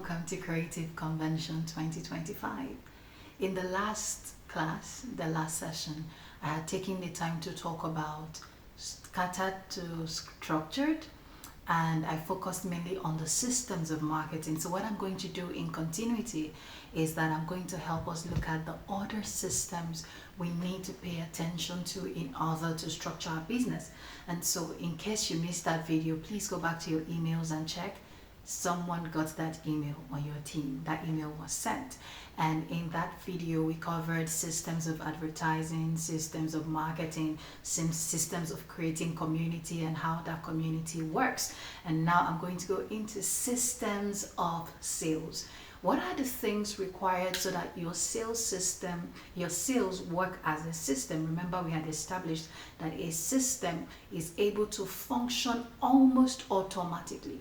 welcome to Creative Convention 2025. In the last class, the last session, I had taken the time to talk about scattered to structured, and I focused mainly on the systems of marketing. So what I'm going to do in continuity is that I'm going to help us look at the other systems we need to pay attention to in order to structure our business. And so in case you missed that video, please go back to your emails and check. Someone got that email on your team. That email was sent, and in that video we covered systems of advertising, systems of marketing, systems of creating community and how that community works. And now I'm going to go into systems of sales. What are the things required so that your sales system, your sales work as a system? Remember, we had established that a system is able to function almost automatically.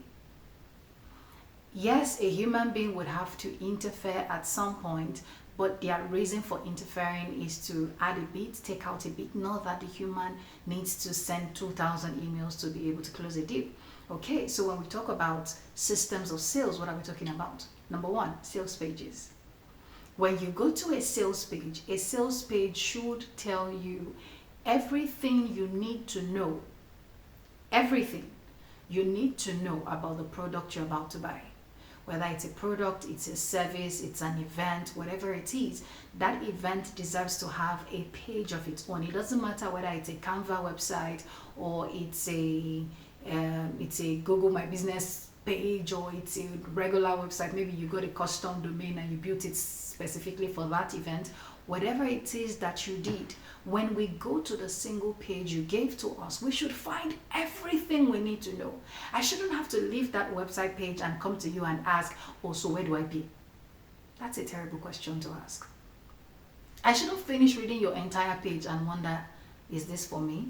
Yes, a human being would have to interfere at some point, but their reason for interfering is to add a bit, take out a bit, not that the human needs to send 2,000 emails to be able to close a deal. Okay, so when we talk about systems of sales, what are we talking about? Number one, sales pages. When you go to a sales page should tell you everything you need to know, everything you need to know about the product you're about to buy. Whether it's a product, it's a service, it's an event, whatever it is, that event deserves to have a page of its own. It doesn't matter whether it's a Canva website or it's a Google My Business page or it's a regular website. Maybe you got a custom domain and you built it specifically for that event. Whatever it is that you did, when we go to the single page you gave to us, we should find everything we need to know. I shouldn't have to leave that website page and come to you and ask, oh, so where do I pay? That's a terrible question to ask. I shouldn't finish reading your entire page and wonder, is this for me?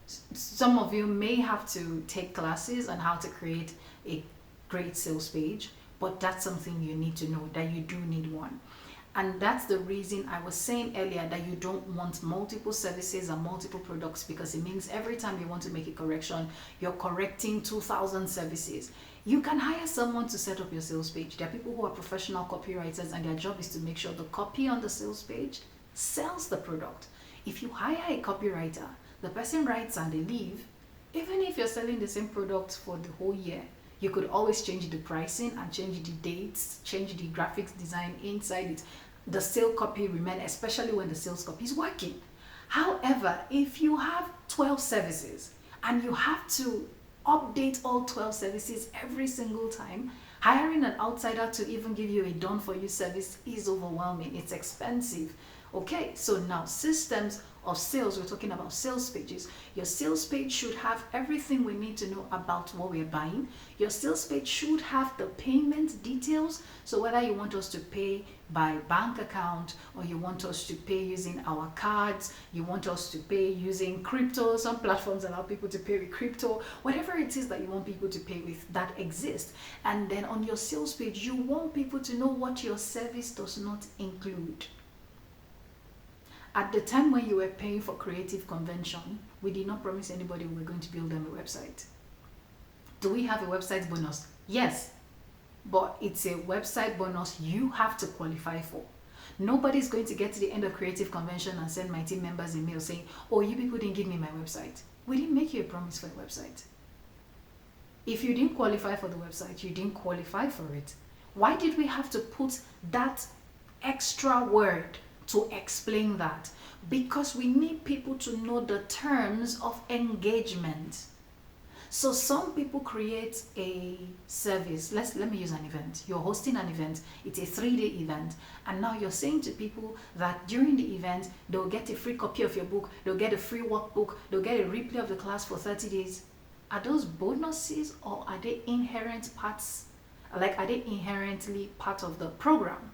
Some of you may have to take classes on how to create a great sales page, but that's something you need to know, that you do need one. And that's the reason I was saying earlier that you don't want multiple services and multiple products, because it means every time you want to make a correction, you're correcting 2,000 services. You can hire someone to set up your sales page. There are people who are professional copywriters and their job is to make sure the copy on the sales page sells the product. If you hire a copywriter, the person writes and they leave, even if you're selling the same product for the whole year, you could always change the pricing and change the dates, change the graphics design inside it. The sale copy remain, especially when the sales copy is working. However, if you have 12 services and you have to update all 12 services every single time, hiring an outsider to even give you a done for you service is overwhelming. It's expensive. Okay, so now systems of sales, we're talking about sales pages. Your sales page should have everything we need to know about what we're buying. Your sales page should have the payment details. So whether you want us to pay by bank account or you want us to pay using our cards, you want us to pay using crypto, some platforms allow people to pay with crypto, whatever it is that you want people to pay with, that exists. And then on your sales page, you want people to know what your service does not include. At the time when you were paying for Creative Convention, we did not promise anybody we were going to build them a website. Do we have a website bonus? Yes, but it's a website bonus you have to qualify for. Nobody's going to get to the end of Creative Convention and send my team members a mail saying, oh, you people didn't give me my website. We didn't make you a promise for a website. If you didn't qualify for the website, you didn't qualify for it. Why did we have to put that extra word to explain that? Because we need people to know the terms of engagement. So some people create a service. Let me use an event. You're hosting an event. It's a 3-day event. And now you're saying to people that during the event, they'll get a free copy of your book. They'll get a free workbook. They'll get a replay of the class for 30 days. Are those bonuses or are they inherent parts? Like, are they inherently part of the program?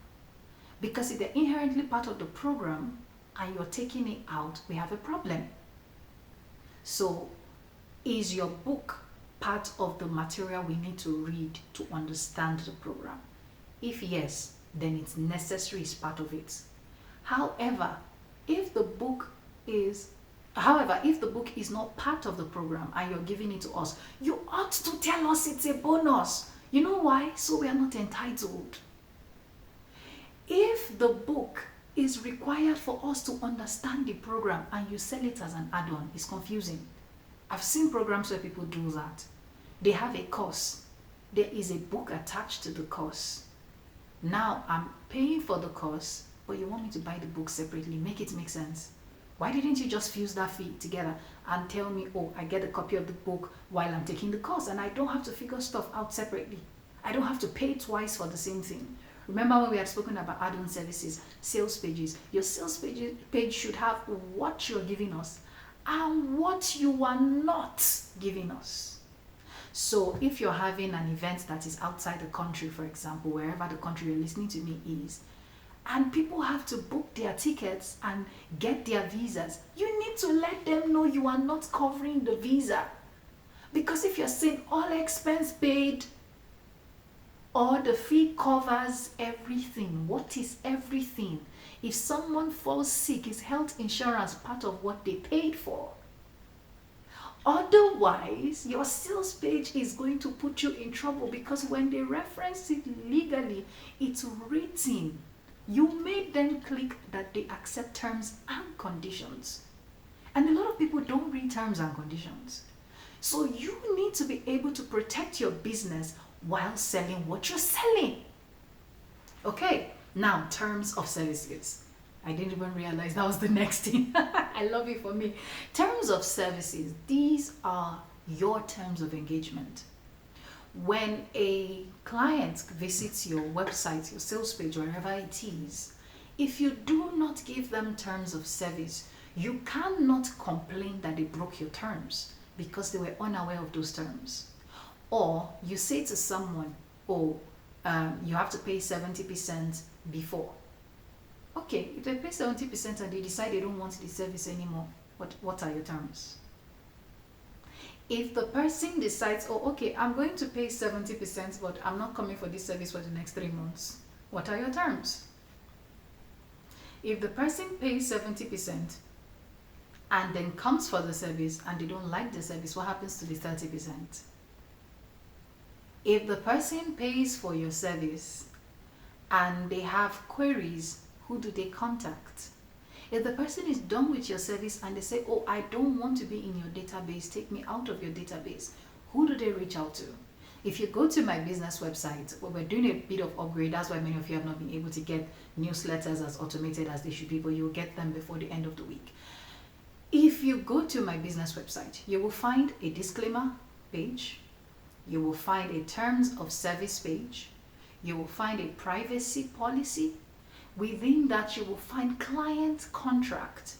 Because if they're inherently part of the program and you're taking it out, we have a problem. So is your book part of the material we need to read to understand the program? If yes, then it's necessary, it's part of it. However, if the book is not part of the program and you're giving it to us, you ought to tell us it's a bonus. You know why? So we are not entitled. If the book is required for us to understand the program and you sell it as an add-on, it's confusing. I've seen programs where people do that. They have a course. There is a book attached to the course. Now I'm paying for the course, but you want me to buy the book separately. Make it make sense. Why didn't you just fuse that fee together and tell me, oh, I get a copy of the book while I'm taking the course and I don't have to figure stuff out separately. I don't have to pay twice for the same thing. Remember when we had spoken about add-on services, sales pages. Your sales page should have what you're giving us and what you are not giving us. So if you're having an event that is outside the country, for example, wherever the country you're listening to me is, and people have to book their tickets and get their visas, you need to let them know you are not covering the visa. Because if you're saying all expense paid, or the fee covers everything, what is everything? If someone falls sick, is health insurance part of what they paid for? Otherwise, your sales page is going to put you in trouble, because when they reference it legally, it's written. You made them click that they accept terms and conditions. And a lot of people don't read terms and conditions. So you need to be able to protect your business while selling what you're selling. Okay, now terms of services. I didn't even realize that was the next thing. I love it for me. Terms of services. These are your terms of engagement. When a client visits your website, your sales page, wherever it is, if you do not give them terms of service, you cannot complain that they broke your terms because they were unaware of those terms. Or you say to someone, oh, you have to pay 70% before. Okay, if they pay 70% and they decide they don't want the service anymore, what are your terms? If the person decides, oh, okay, I'm going to pay 70%, but I'm not coming for this service for the next 3 months, what are your terms? If the person pays 70% and then comes for the service and they don't like the service, what happens to the 30%? If the person pays for your service and they have queries, who do they contact? If the person is done with your service and they say, oh, I don't want to be in your database, take me out of your database, who do they reach out to? If you go to my business website, well, we're doing a bit of upgrade. That's why many of you have not been able to get newsletters as automated as they should be, but you'll get them before the end of the week. If you go to my business website, you will find a disclaimer page. You will find a terms of service page. You will find a privacy policy. Within that, you will find client contract.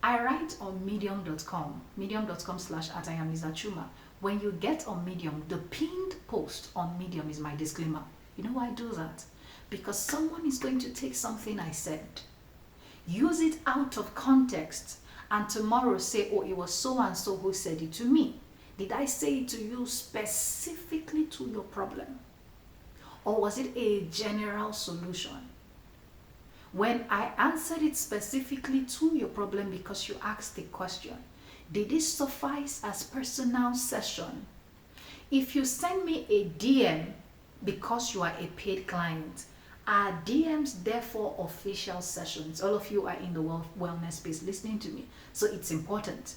I write on medium.com, medium.com/@IamLiza Chuma. When you get on Medium, the pinned post on Medium is my disclaimer. You know why I do that? Because someone is going to take something I said, use it out of context, and tomorrow say, oh, it was so and so who said it to me. Did I say it to you specifically to your problem? Or was it a general solution? When I answered it specifically to your problem because you asked a question, did it suffice as personal session? If you send me a DM because you are a paid client, are DMs therefore official sessions? All of you are in the wellness space listening to me, so it's important.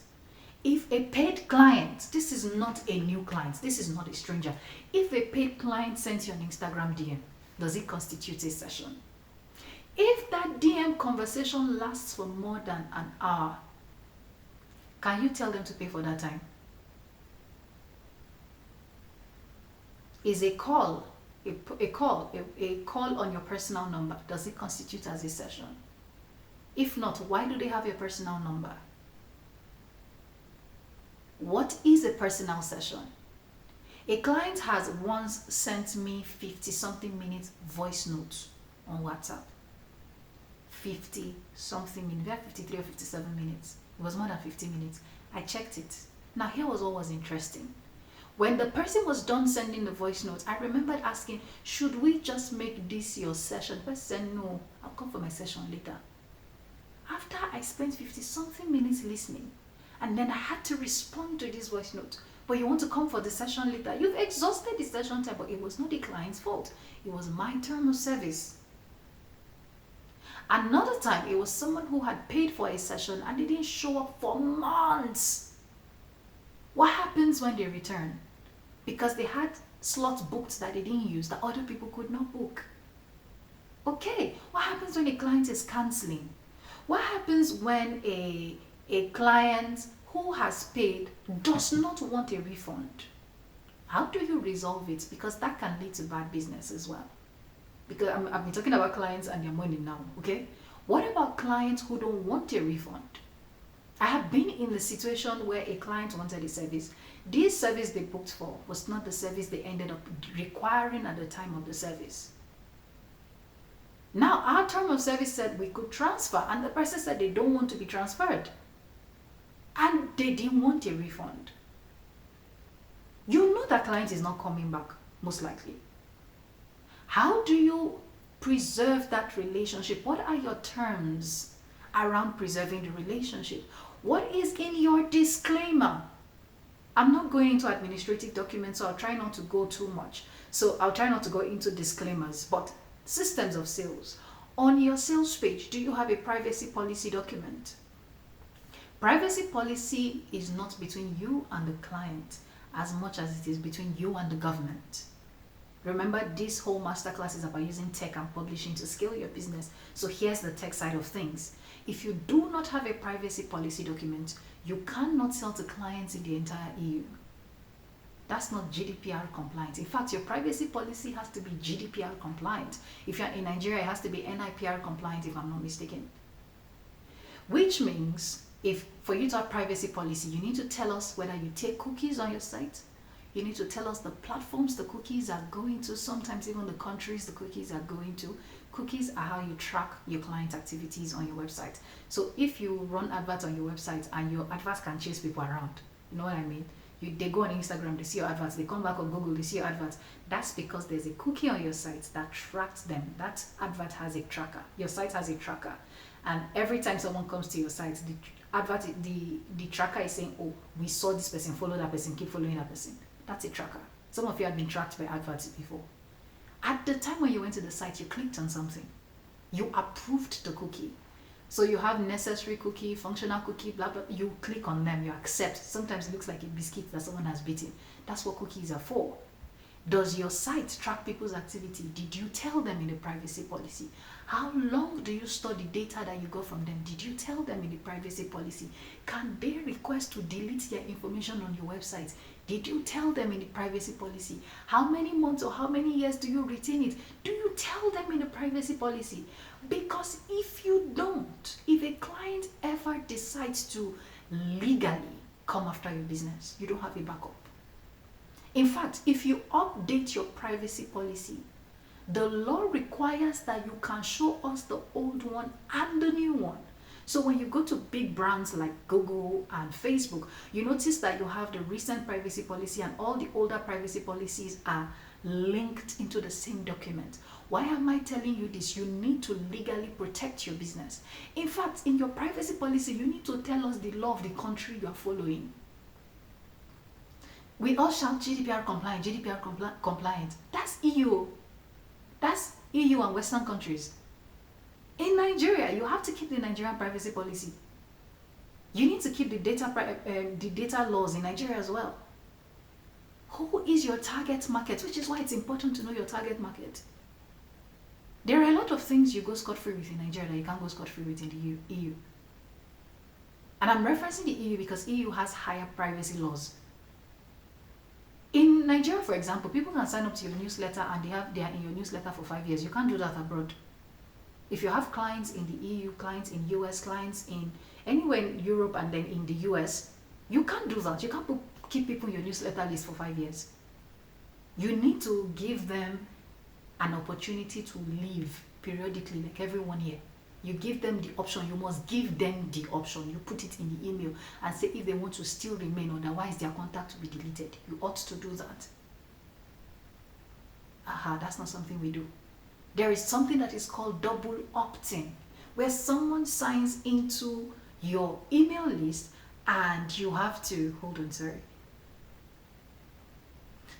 If a paid client, this is not a new client, this is not a stranger. If a paid client sends you an Instagram DM, does it constitute a session? If that DM conversation lasts for more than an hour, can you tell them to pay for that time? Is a call on your personal number, does it constitute as a session? If not, why do they have your personal number? What is a personal session? A client has once sent me 50-something minutes voice notes on WhatsApp. 50-something minutes, we had 53 or 57 minutes. It was more than 50 minutes. I checked it. Now here was what was interesting. When the person was done sending the voice notes, I remembered asking, should we just make this your session? The person said, no, I'll come for my session later. After I spent 50-something minutes listening, and then I had to respond to this voice note. but you want to come for the session later. You've exhausted the session time, but it was not the client's fault. It was my term of service. Another time, it was someone who had paid for a session and they didn't show up for months. What happens when they return? Because they had slots booked that they didn't use, that other people could not book. Okay, what happens when a client is canceling? What happens when a client who has paid does not want a refund? How do you resolve it? Because that can lead to bad business as well. Because I've been talking about clients and their money now, okay? What about clients who don't want a refund? I have been in the situation where a client wanted a service. This service they booked for was not the service they ended up requiring at the time of the service. Now, our term of service said we could transfer, and the person said they don't want to be transferred. And they didn't want a refund. You know that client is not coming back, most likely. How do you preserve that relationship? What are your terms around preserving the relationship? What is in your disclaimer? I'm not going into administrative documents, so I'll try not to go too much. So I'll try not to go into disclaimers, but systems of sales. On your sales page, do you have a privacy policy document? Privacy policy is not between you and the client as much as it is between you and the government. Remember, this whole masterclass is about using tech and publishing to scale your business. So here's the tech side of things. If you do not have a privacy policy document, you cannot sell to clients in the entire EU. That's not GDPR compliant. In fact, your privacy policy has to be GDPR compliant. If you're in Nigeria, it has to be NIPR compliant, if I'm not mistaken. Which means, if for you to have privacy policy, you need to tell us whether you take cookies on your site. You need to tell us the platforms the cookies are going to, sometimes even the countries the cookies are going to. Cookies are how you track your client activities on your website. So if you run adverts on your website and your adverts can chase people around, you know what I mean? They go on Instagram, they see your adverts, they come back on Google, they see your adverts. That's because there's a cookie on your site that tracks them. That advert has a tracker. Your site has a tracker. And every time someone comes to your site, the tracker is saying, oh, we saw this person, follow that person, keep following that person. That's a tracker. Some of you have been tracked by adverts before. At the time when you went to the site, you clicked on something. You approved the cookie. So you have necessary cookie, functional cookie, blah, blah. You click on them, you accept. Sometimes it looks like a biscuit that someone has bitten. That's what cookies are for. Does your site track people's activity? Did you tell them in the privacy policy? How long do you store the data that you got from them? Did you tell them in the privacy policy? Can they request to delete their information on your website? Did you tell them in the privacy policy? How many months or how many years do you retain it? Do you tell them in the privacy policy? Because if you don't, if a client ever decides to legally come after your business, you don't have a backup. In fact, if you update your privacy policy, the law requires that you can show us the old one and the new one. So when you go to big brands like Google and Facebook, you notice that you have the recent privacy policy and all the older privacy policies are linked into the same document. Why am I telling you this? You need to legally protect your business. In fact, in your privacy policy, you need to tell us the law of the country you are following. We all shout GDPR compliant, GDPR compliant. That's EU. That's EU and Western countries. In Nigeria, you have to keep the Nigerian privacy policy. You need to keep the data laws in Nigeria as well. Who is your target market? Which is why it's important to know your target market. There are a lot of things you go scot-free with in Nigeria that you can't go scot-free with in the EU. And I'm referencing the EU because EU has higher privacy laws. In Nigeria, for example, people can sign up to your newsletter and they are in your newsletter for 5 years. You can't do that abroad. If you have clients in the EU, clients in US, clients in anywhere in Europe and then in the US, you can't do that. You can't keep people in your newsletter list for 5 years. You need to give them an opportunity to leave periodically, like every 1 year. You give them the option. You must give them the option. You put it in the email and say if they want to still remain, otherwise their contact will be deleted. You ought to do that. That's not something we do. There is something that is called double opt-in, where someone signs into your email list and you have to, hold on, sorry.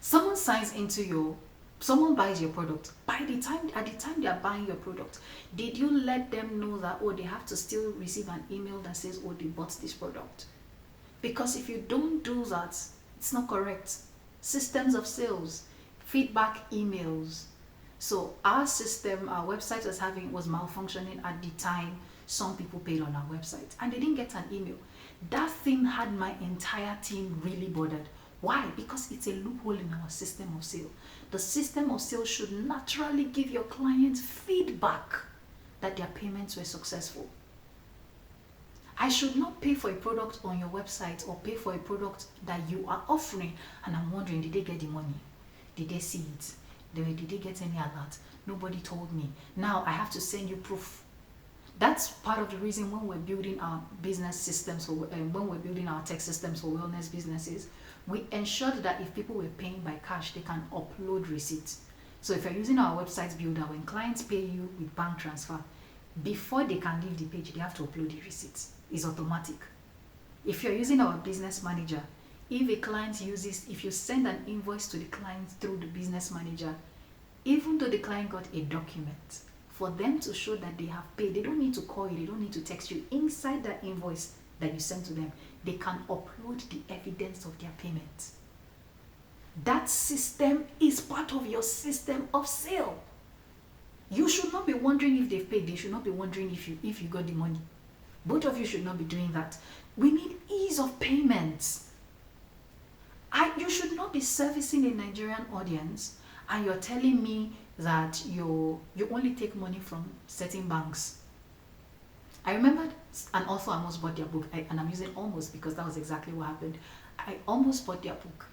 Someone signs into your, someone buys your product. At the time they are buying your product, did you let them know that, oh, they have to still receive an email that says, oh, they bought this product? Because if you don't do that, it's not correct. Systems of sales, feedback emails. So our system, our website was malfunctioning at the time some people paid on our website and they didn't get an email. That thing had my entire team really bothered. Why? Because it's a loophole in our system of sale. The system of sale should naturally give your clients feedback that their payments were successful. I should not pay for a product on your website or pay for a product that you are offering and I'm wondering, did they get the money? Did they see it? Did they get any alert? Nobody told me. Now I have to send you proof. That's part of the reason when we're building our business systems, when we're building our tech systems for wellness businesses, we ensured that if people were paying by cash, they can upload receipts. So if you're using our website builder, when clients pay you with bank transfer, before they can leave the page, they have to upload the receipts. It's automatic. If you're using our business manager, if a client if you send an invoice to the client through the business manager, even though the client got a document, for them to show that they have paid, they don't need to call you, they don't need to text you. Inside that invoice that you send to them, they can upload the evidence of their payment. That system is part of your system of sale. You should not be wondering if they've paid. They should not be wondering if you got the money. Both of you should not be doing that. We need ease of payments. You should not be servicing a Nigerian audience and you're telling me that you only take money from certain banks. I remember an author almost bought their book, and I'm using almost because that was exactly what happened. I almost bought their book.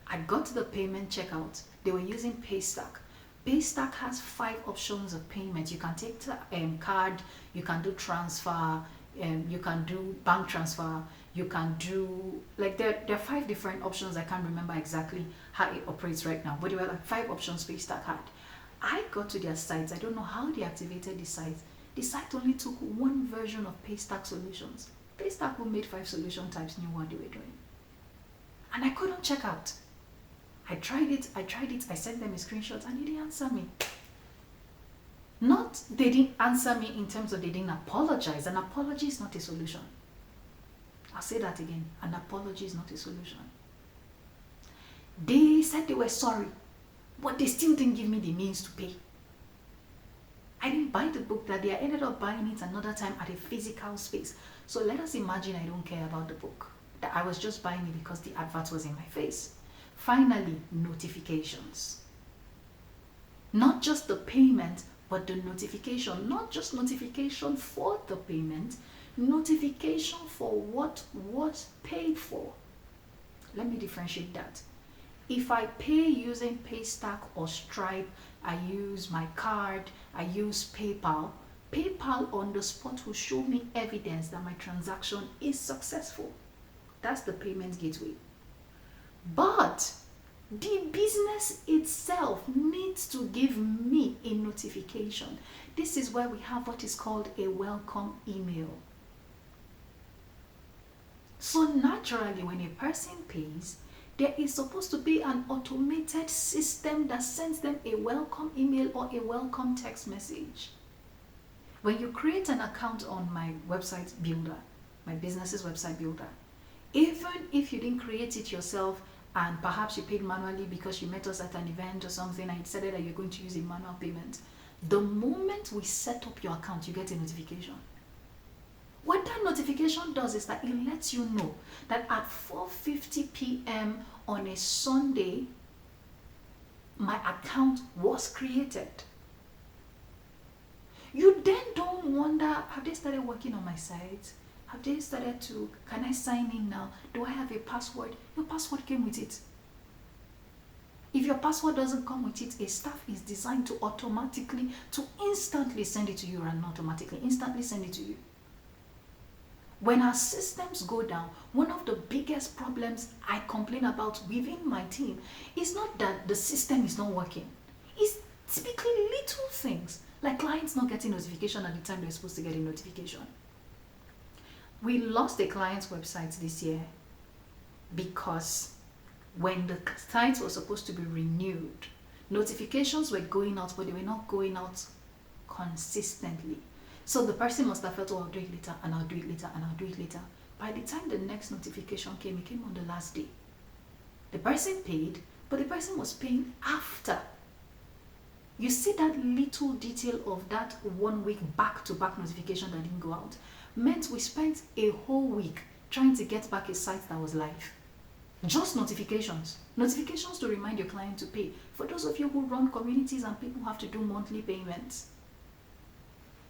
I got to the payment checkout. They were using Paystack. Paystack has 5 options of payment. You can take card, you can do transfer, you can do bank transfer, you can do, like there are 5 different options. I can't remember exactly how it operates right now, but there were like 5 options Paystack had. I got to their sites. I don't know how they activated the site. The site only took one version of Paystack solutions. Paystack, who made 5 solution types, knew what they were doing. And I couldn't check out. I tried it, I sent them a screenshot and they didn't answer me. They didn't answer me in terms of they didn't apologize. An apology is not a solution. I'll say that again. An apology is not a solution. They said they were sorry, but they still didn't give me the means to pay. I didn't buy the book that day. I ended up buying it another time at a physical space. So let us imagine I don't care about the book. That I was just buying it because the advert was in my face. Finally, notifications. Not just the payment, but the notification. Not just notification for the payment, notification for what was paid for. Let me differentiate that. If I pay using Paystack or Stripe, I use my card, I use PayPal, PayPal on the spot will show me evidence that my transaction is successful. That's the payment gateway. But the business itself needs to give me a notification. This is where we have what is called a welcome email. So naturally, when a person pays, there is supposed to be an automated system that sends them a welcome email or a welcome text message. When you create an account on my website builder, my business's website builder, even if you didn't create it yourself and perhaps you paid manually because you met us at an event or something and you decided that you're going to use a manual payment, the moment we set up your account, you get a notification. What that notification does is that it lets you know that at 4:50 p.m. on a Sunday, my account was created. You then don't wonder, have they started working on my site? Have they started to, can I sign in now? Do I have a password? Your password came with it. If your password doesn't come with it, a staff is designed to instantly send it to you, and automatically, instantly send it to you. When our systems go down, one of the biggest problems I complain about within my team is not that the system is not working. It's typically little things, like clients not getting notification at the time they're supposed to get a notification. We lost a client's website this year because When the site was supposed to be renewed, notifications were going out, but they were not going out consistently. So the person must have felt, oh, I'll do it later, and I'll do it later, and I'll do it later. By the time the next notification came, it came on the last day. The person paid, but the person was paying after. You see that little detail of that 1 week back-to-back notification that didn't go out meant we spent a whole week trying to get back a site that was live. Just notifications. Notifications to remind your client to pay. For those of you who run communities and people have to do monthly payments,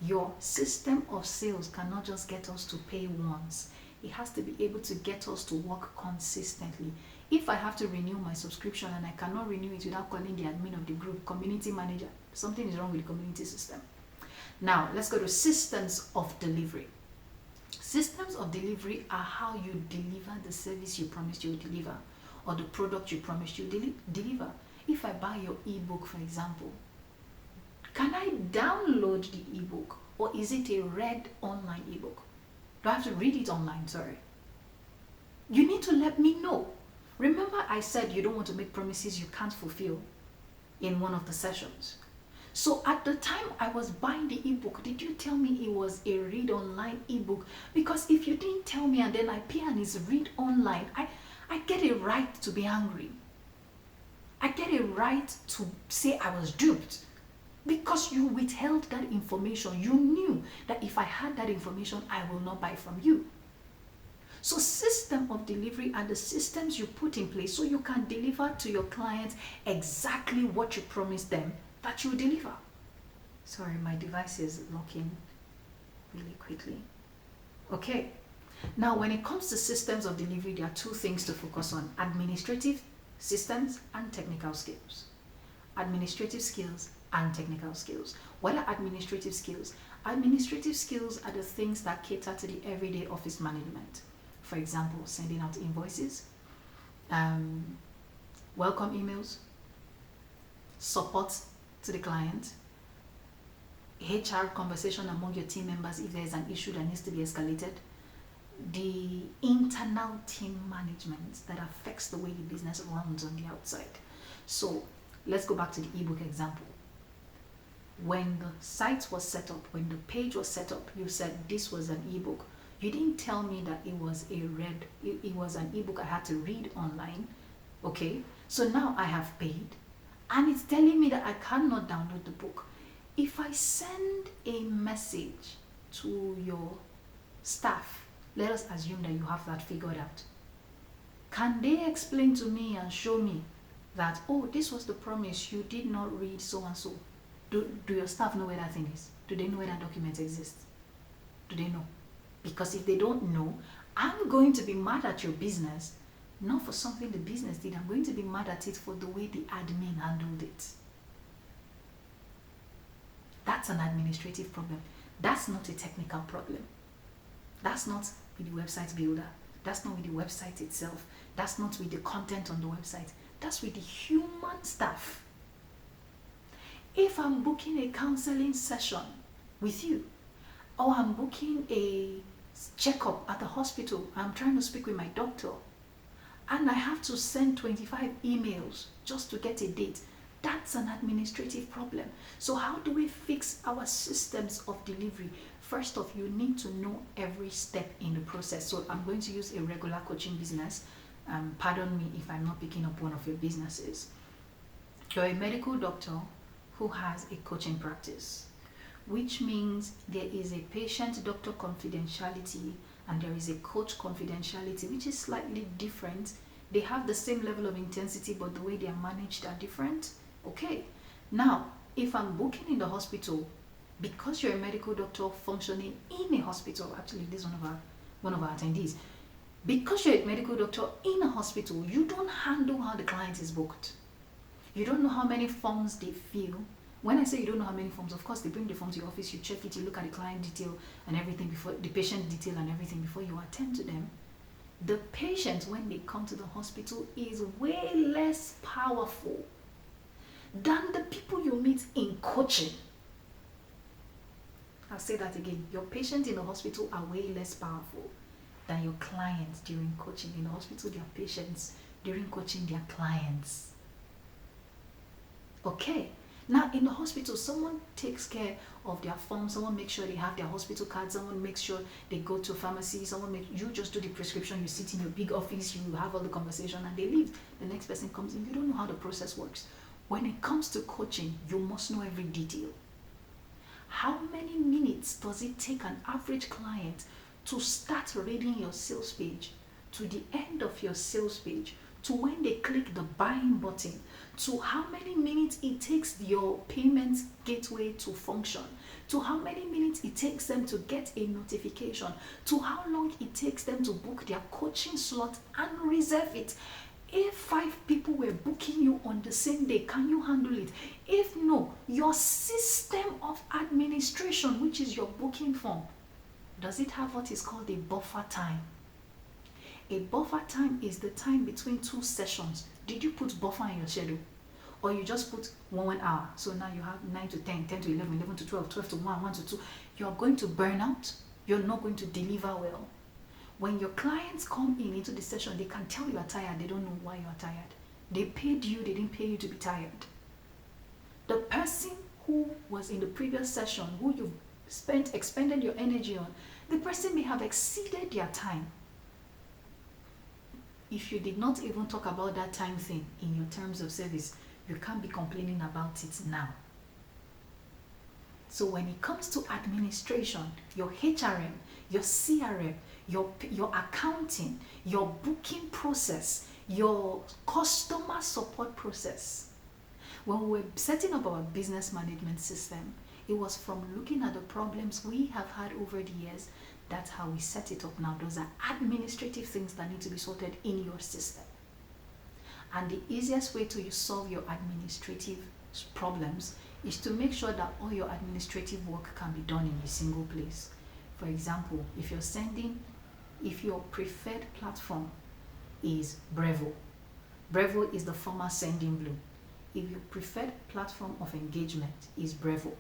your system of sales cannot just get us to pay once. It has to be able to get us to work consistently. If I have to renew my subscription and I cannot renew it without calling the admin of the group, community manager, something is wrong with the community system. Now, let's go to systems of delivery. Systems of delivery are how you deliver the service you promised you would deliver, or the product you promised you deliver. If I buy your ebook, for example, can I download the ebook, or is it a read online ebook? Do I have to read it online? Sorry. You need to let me know. Remember, I said you don't want to make promises you can't fulfill in one of the sessions. So at the time I was buying the ebook, did you tell me it was a read online ebook? Because if you didn't tell me and then I pay and it's read online, I get a right to be angry. I get a right to say I was duped because you withheld that information. You knew that if I had that information, I will not buy from you. So system of delivery are the systems you put in place so you can deliver to your clients exactly what you promised them that you deliver. Sorry, my device is locking really quickly. Okay. Now, when it comes to systems of delivery, there are two things to focus on: administrative systems and technical skills. Administrative skills and technical skills. What are administrative skills? Administrative skills are the things that cater to the everyday office management. For example, sending out invoices, welcome emails, support to the client, HR conversation among your team members if there is an issue that needs to be escalated, the internal team management that affects the way the business runs on the outside. So let's go back to the ebook example. When the site was set up, when the page was set up, you said this was an ebook. You didn't tell me that it was it was an ebook I had to read online. Okay, so now I have paid and it's telling me that I cannot download the book. If I send a message to your staff, let us assume that you have that figured out. Can they explain to me and show me that, oh, this was the promise, you did not read so and so? Do your staff know where that thing is? Do they know where that document exists? Do they know? Because if they don't know, I'm going to be mad at your business, not for something the business did. I'm going to be mad at it for the way the admin handled it. That's an administrative problem. That's not a technical problem. That's not with the website builder. That's not with the website itself. That's not with the content on the website. That's with the human staff. If I'm booking a counseling session with you, or I'm booking a checkup at the hospital, I'm trying to speak with my doctor, and I have to send 25 emails just to get a date, that's an administrative problem. So how do we fix our systems of delivery? First off, you need to know every step in the process. So I'm going to use a regular coaching business. Pardon me if I'm not picking up one of your businesses. You're a medical doctor who has a coaching practice, which means there is a patient-doctor confidentiality and there is a coach confidentiality, which is slightly different. They have the same level of intensity, but the way they are managed are different. Okay, now, if I'm booking in the hospital, because you're a medical doctor functioning in a hospital, actually this is one of our attendees, because you're a medical doctor in a hospital, you don't handle how the client is booked. You don't know how many forms they fill. When I say you don't know how many forms, of course they bring the form to your office, you check it, you look at the client detail and everything before, the patient detail and everything before you attend to them. The patient, when they come to the hospital, is way less powerful than the people you meet in coaching. I'll say that again. Your patients in the hospital are way less powerful than your clients during coaching. In the hospital, their patients during coaching their clients. Okay. Now in the hospital, someone takes care of their form, someone makes sure they have their hospital card, someone makes sure they go to pharmacy, you just do the prescription, you sit in your big office, you have all the conversation and they leave. The next person comes in, you don't know how the process works. When it comes to coaching, you must know every detail. How many minutes does it take an average client to start reading your sales page, to the end of your sales page, to when they click the buying button, to how many minutes it takes your payment gateway to function, to how many minutes it takes them to get a notification, to how long it takes them to book their coaching slot and reserve it. If 5 people were booking you on the same day, can you handle it? If no, your system of administration, which is your booking form, does it have what is called a buffer time? A buffer time is the time between 2 sessions. Did you put buffer in your schedule? Or you just put 1 hour? So now you have 9 to 10, 10 to 11, 11 to 12, 12 to 1, 1 to 2. You're going to burn out. You're not going to deliver well. When your clients come into the session, they can tell you are tired. They don't know why you are tired. They paid you, they didn't pay you to be tired. The person who was in the previous session, who you expended your energy on, the person may have exceeded their time. If you did not even talk about that time thing in your terms of service, you can't be complaining about it now. So when it comes to administration, your HRM, your CRM, your accounting, your booking process, your customer support process. When we were setting up our business management system, it was from looking at the problems we have had over the years. That's how we set it up now. Those are administrative things that need to be sorted in your system. And the easiest way to solve your administrative problems is to make sure that all your administrative work can be done in a single place. For example, if your preferred platform is Brevo is the former Sendinblue. If your preferred platform of engagement is Brevo,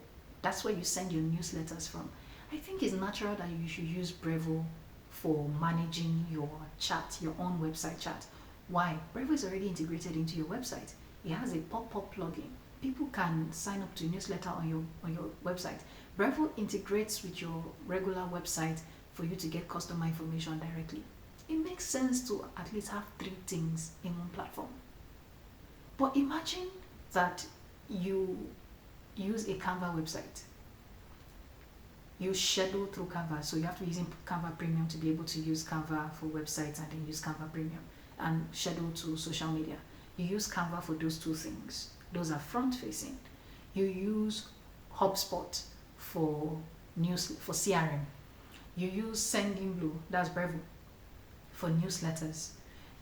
that's where you send your newsletters from. I think it's natural that you should use Brevo for managing your chat, your own website chat. Why? Brevo is already integrated into your website. It has a pop-up plugin. People can sign up to a newsletter on your website. Brevo integrates with your regular website for you to get customer information directly. It makes sense to at least have 3 things in one platform. But imagine that you use a Canva website. You schedule through Canva, so you have to be using Canva Premium to be able to use Canva for websites and then use Canva Premium and schedule to social media. You use Canva for those 2 things. Those are front-facing. You use HubSpot for CRM. You use Sendinblue, that's Brevo, for newsletters.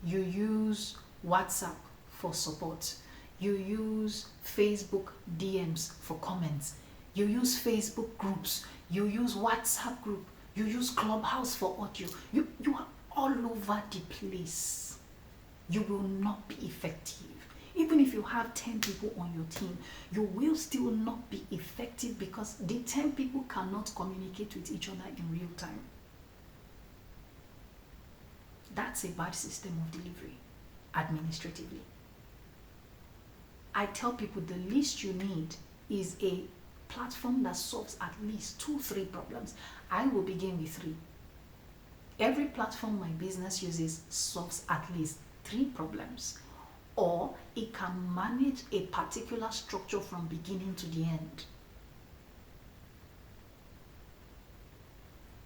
You use WhatsApp for support. You use Facebook DMs for comments. You use Facebook groups. You use WhatsApp group. You use Clubhouse for audio. You are all over the place. You will not be effective. Even if you have 10 people on your team, you will still not be effective because the 10 people cannot communicate with each other in real time. That's a bad system of delivery, administratively. I tell people the least you need is a platform that solves at least 2-3 problems. I will begin with 3. Every platform my business uses solves at least 3 problems, or it can manage a particular structure from beginning to the end.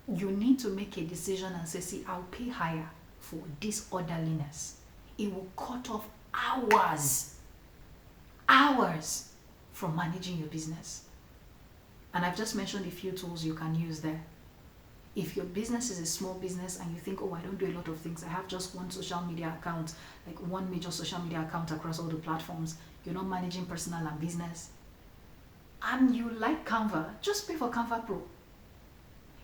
You need to make a decision and say, see, I'll pay higher for this orderliness. It will cut off hours from managing your business. And I've just mentioned a few tools you can use there. If your business is a small business and you think, oh, I don't do a lot of things, I have just one social media account, like one major social media account across all the platforms, you're not managing personal and business, and you like Canva, just pay for Canva Pro.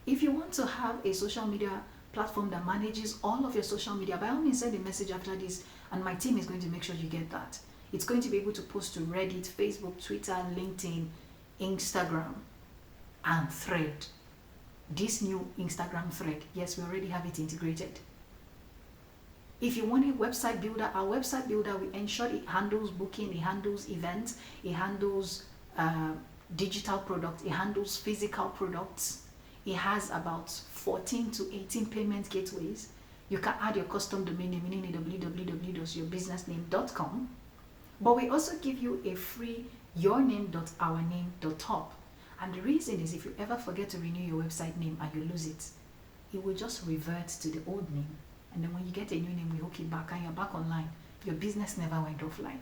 If you want to have a social media platform that manages all of your social media, by all means send a message after this and my team is going to make sure you get that. It's going to be able to post to Reddit, Facebook, Twitter, LinkedIn, Instagram, and Thread. This new Instagram thread, yes, we already have it integrated. If you want a website builder, our website builder will ensure it handles booking, it handles events, it handles digital products, it handles physical products. It has about 14 to 18 payment gateways. You can add your custom domain name, meaning www.yourbusinessname.com. But we also give you a free yourname.ourname.top. And the reason is, if you ever forget to renew your website name and you lose it, it will just revert to the old name. And then when you get a new name, we hook it back and you're back online. Your business never went offline.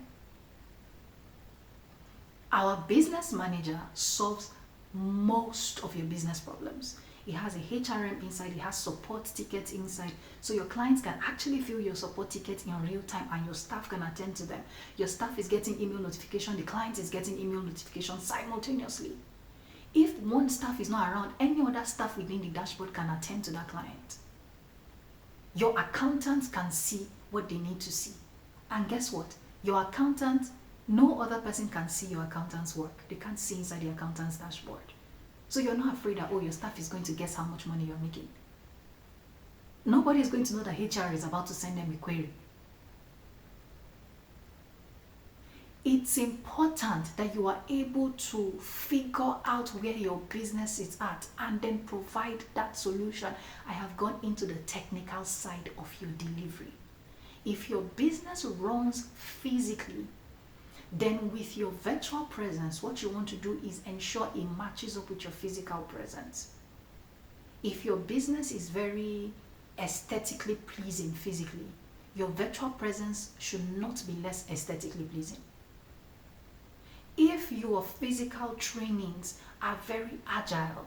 Our business manager solves most of your business problems. It has a HRM inside, it has support tickets inside, so your clients can actually fill your support tickets in real time and your staff can attend to them. Your staff is getting email notification, the client is getting email notification simultaneously. If one staff is not around, any other staff within the dashboard can attend to that client. Your accountants can see what they need to see. And guess what? Your accountant, no other person can see your accountant's work. They can't see inside the accountant's dashboard. So you're not afraid that, oh, your staff is going to guess how much money you're making. Nobody is going to know that HR is about to send them a query. It's important that you are able to figure out where your business is at and then provide that solution. I have gone into the technical side of your delivery. If your business runs physically, then with your virtual presence, what you want to do is ensure it matches up with your physical presence. If your business is very aesthetically pleasing physically, your virtual presence should not be less aesthetically pleasing. If your physical trainings are very agile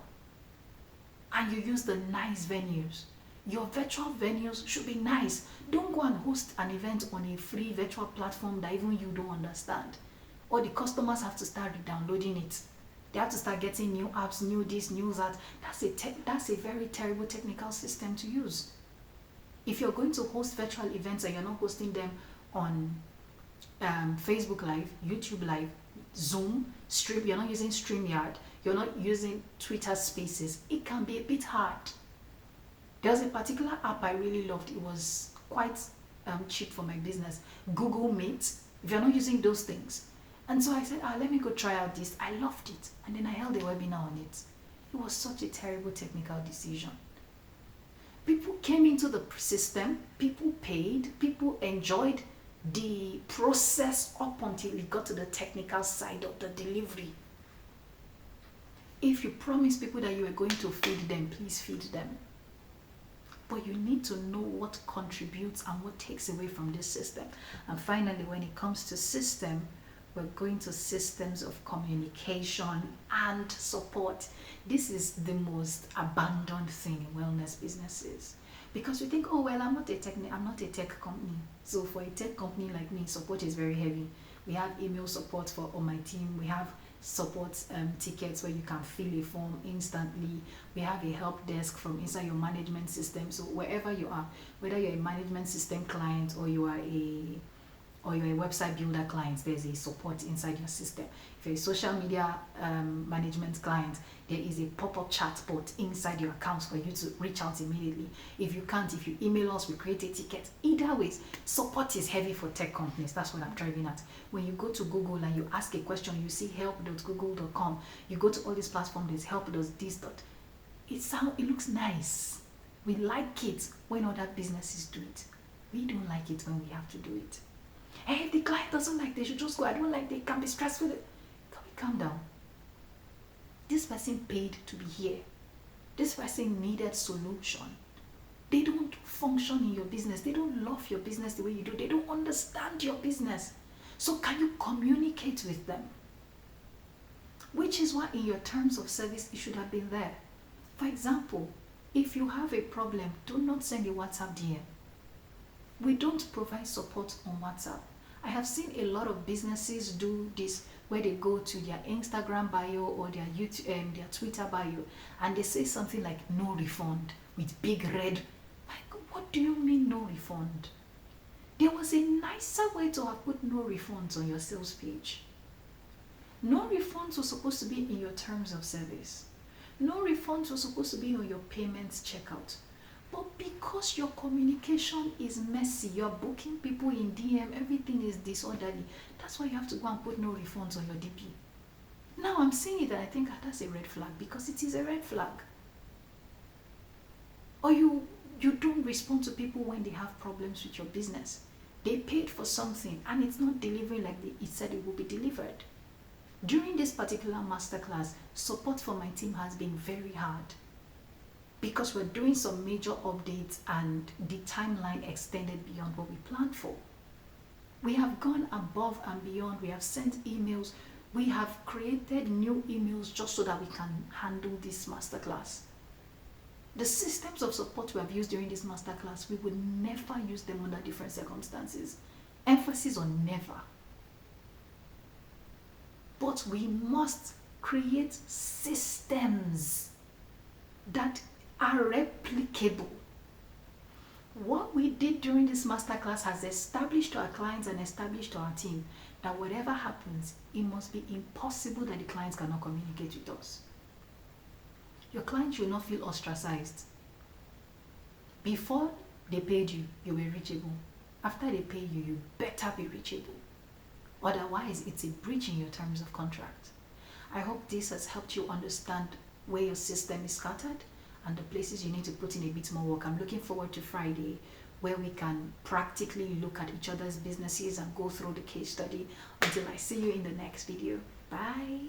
and you use the nice venues, your virtual venues should be nice. Don't go and host an event on a free virtual platform that even you don't understand. Or the customers have to start downloading it. They have to start getting new apps, new this, new that. That's a very terrible technical system to use. If you're going to host virtual events and you're not hosting them on Facebook Live, YouTube Live, Zoom, Stream, you're not using StreamYard, you're not using Twitter Spaces, it can be a bit hard. There was a particular app I really loved. It was quite cheap for my business. Google Meet. If you're not using those things. And so I said, let me go try out this. I loved it. And then I held a webinar on it. It was such a terrible technical decision. People came into the system. People paid. People enjoyed the process up until it got to the technical side of the delivery. If you promise people that you are going to feed them, please feed them. But you need to know what contributes and what takes away from this system. And finally, when it comes to system, we're going to systems of communication and support. This is the most abandoned thing in wellness businesses. Because we think, oh, well, I'm not a tech company. So for a tech company like me, support is very heavy. We have email support on my team. We have support tickets where you can fill a form instantly. We have a help desk from inside your management system. So wherever you are, whether you're a management system client or you're a website builder client, there's a support inside your system. If you're a social media management client, there is a pop-up chat bot inside your account for you to reach out immediately. If you can't, if you email us, we create a ticket. Either ways, support is heavy for tech companies. That's what I'm driving at. When you go to Google and you ask a question, you see help.google.com. You go to all these platforms, there's help.this. It looks nice. We like it when other businesses do it. We don't like it when we have to do it. Hey, if the client doesn't like, they should just go. I don't like, they can be stressful. Can we calm down? This person paid to be here. This person needed solution. They don't function in your business. They don't love your business the way you do. They don't understand your business. So can you communicate with them? Which is why in your terms of service, it should have been there. For example, if you have a problem, do not send a WhatsApp DM. We don't provide support on WhatsApp. I have seen a lot of businesses do this where they go to their Instagram bio or their YouTube, their Twitter bio, and they say something like no refund with big red. Like, what do you mean no refund? There was a nicer way to have put no refunds on your sales page. No refunds were supposed to be in your terms of service. No refunds were supposed to be on your payments checkout. But because your communication is messy, you're booking people in DM, everything is disorderly. That's why you have to go and put no refunds on your DP. Now I'm seeing it and I think that's a red flag, because it is a red flag. Or you don't respond to people when they have problems with your business. They paid for something and it's not delivering like it said it will be delivered. During this particular masterclass, support for my team has been very hard because we're doing some major updates and the timeline extended beyond what we planned for. We have gone above and beyond. We have sent emails. We have created new emails just so that we can handle this masterclass. The systems of support we have used during this masterclass, we would never use them under different circumstances. Emphasis on never. But we must create systems that are replicable. What we did during this masterclass has established to our clients and established to our team that whatever happens, it must be impossible that the clients cannot communicate with us. Your clients will not feel ostracized. Before they paid you, you were reachable. After they pay you, you better be reachable. Otherwise, it's a breach in your terms of contract. I hope this has helped you understand where your system is scattered and the places you need to put in a bit more work. I'm looking forward to Friday, where we can practically look at each other's businesses and go through the case study. Until I see you in the next video. Bye.